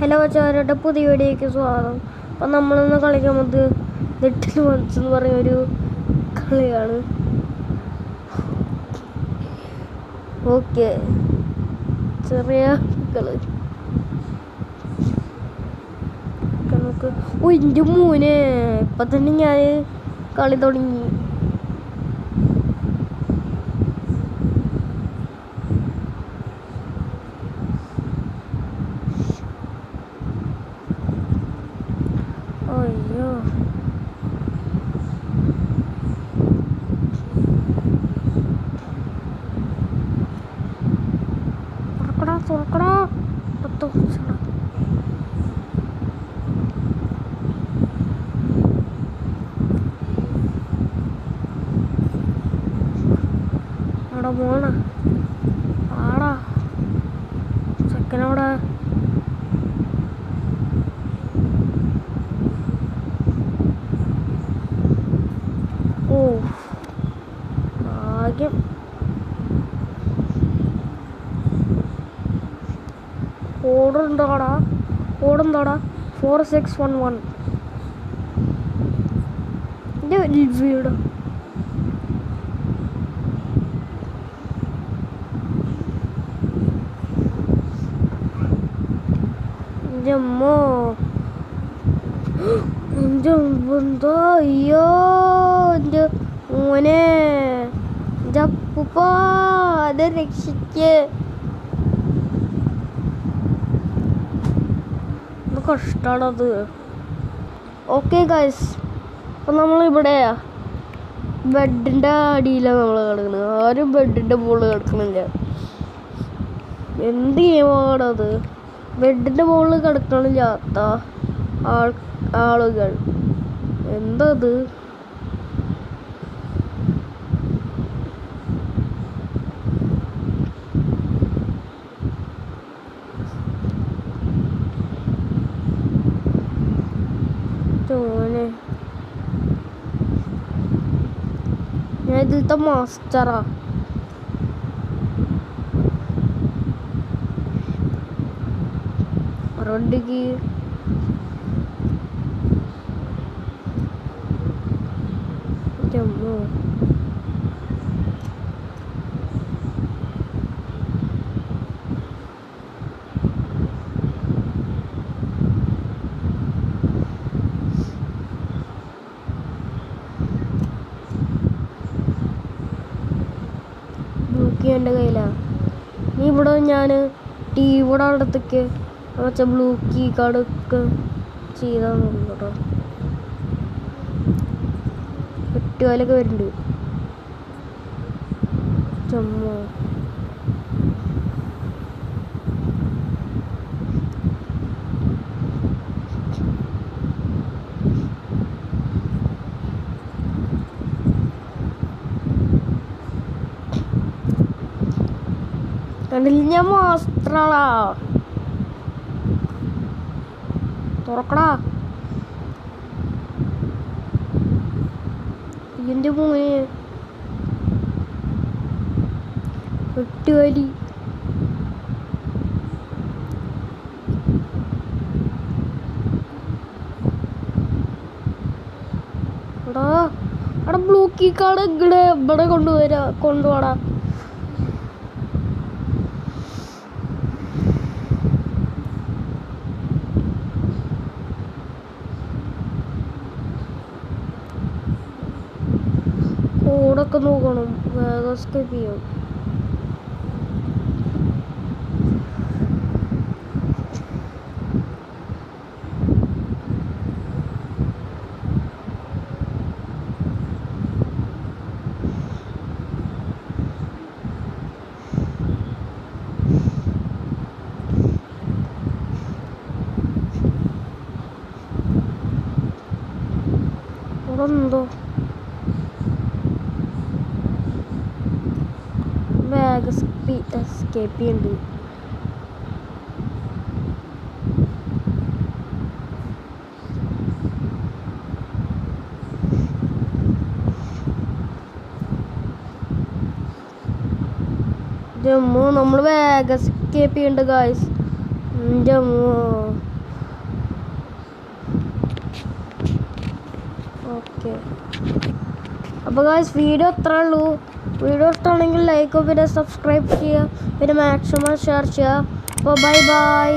Hello ചാരുടെ പുതിയ വീഡിയോയ്ക്ക് സ്വാഗതം. അപ്പം നമ്മളിന്ന് കളിക്കുന്നത് ലിറ്റിൽ മൺസ് എന്ന് പറയുന്നൊരു കളിയാണ്. ഓക്കെ, ചെറിയ കളി നമുക്ക്. ഓ എൻ്റെ മോനെ, ഇപ്പം തന്നെ ഞാൻ കളി തുടങ്ങി. അയ്യോ, തുറക്കടാ അവിടെ പോണ ആടാ ചെക്കനവിടെ. ഓ ഭാഗ്യം. ഓടുണ്ടോടാ 4611 എൻ്റെ വീട്. എൻ്റെ അമ്മോ, എൻ്റെ എന്തോ, അയ്യോ എൻ്റെ മോനെ, എൻ്റെ അപ്പൂപ്പ അത് രക്ഷിക്ക്. കഷ്ടാണത്. ഓക്കെ ഗൈസ്, അപ്പം നമ്മളിവിടെ ബെഡിൻ്റെ അടിയിലാണ് നമ്മൾ കിടക്കുന്നത്. ആരും ബെഡിൻ്റെ മുകളിൽ കിടക്കണില്ല. എന്ത് ഗെയിമാണത്? ബെഡിൻ്റെ മുകളിൽ കിടക്കണില്ലാത്ത ആളുകൾ എന്തത്? ഞാൻ ഇതിലത്തെ മാസ്റ്ററാ. റോഡിക്ക് ജമ്മു എൻ്റെ കയ്യിലാണ്. നീ ഇവിടെ ഞാൻ ടിവിയുടെ അടുത്തേക്ക് മറ്റേ ബ്ലൂ കീ കാർഡൊക്കെ ചെയ്താൽ കേട്ടോ. പെട്ടുകാലൊക്കെ വരുന്നുണ്ട്. ചമ്മോ കണ്ടില്ല, ഞാൻ മാസ്റ്ററാടാ. തുറക്കടാ എൻ്റെ മോനെ, വെട്ടുകാലി. അവിടെ ബ്ലൂ കീ കാർഡ് ഇവിടെ കൊണ്ടുപോടാ. കോഡൊക്കെ നോക്കണം, വേഗം എസ്കേപ്പ് ചെയ്യും. അവിടെ എന്തോ വേഗം എസ്കേപ്പ് ചെയ്യുന്നുണ്ട്. ജമ്മു നമ്മൾ വേഗം എസ്കേപ്പ് ചെയ്യുന്നുണ്ട് ഗായ്സ്. ജമ്മു ഓക്കെ, അപ്പോൾ ഗായ്സ് വീഡിയോ അത്രേ ഉള്ളൂ. വീഡിയോ ഇഷ്ടമാണെങ്കിൽ ലൈക്കും പിന്നെ സബ്സ്ക്രൈബ് ചെയ്യുക, പിന്നെ മാക്സിമം ഷെയർ ചെയ്യുക. അപ്പോൾ ബൈ ബൈ.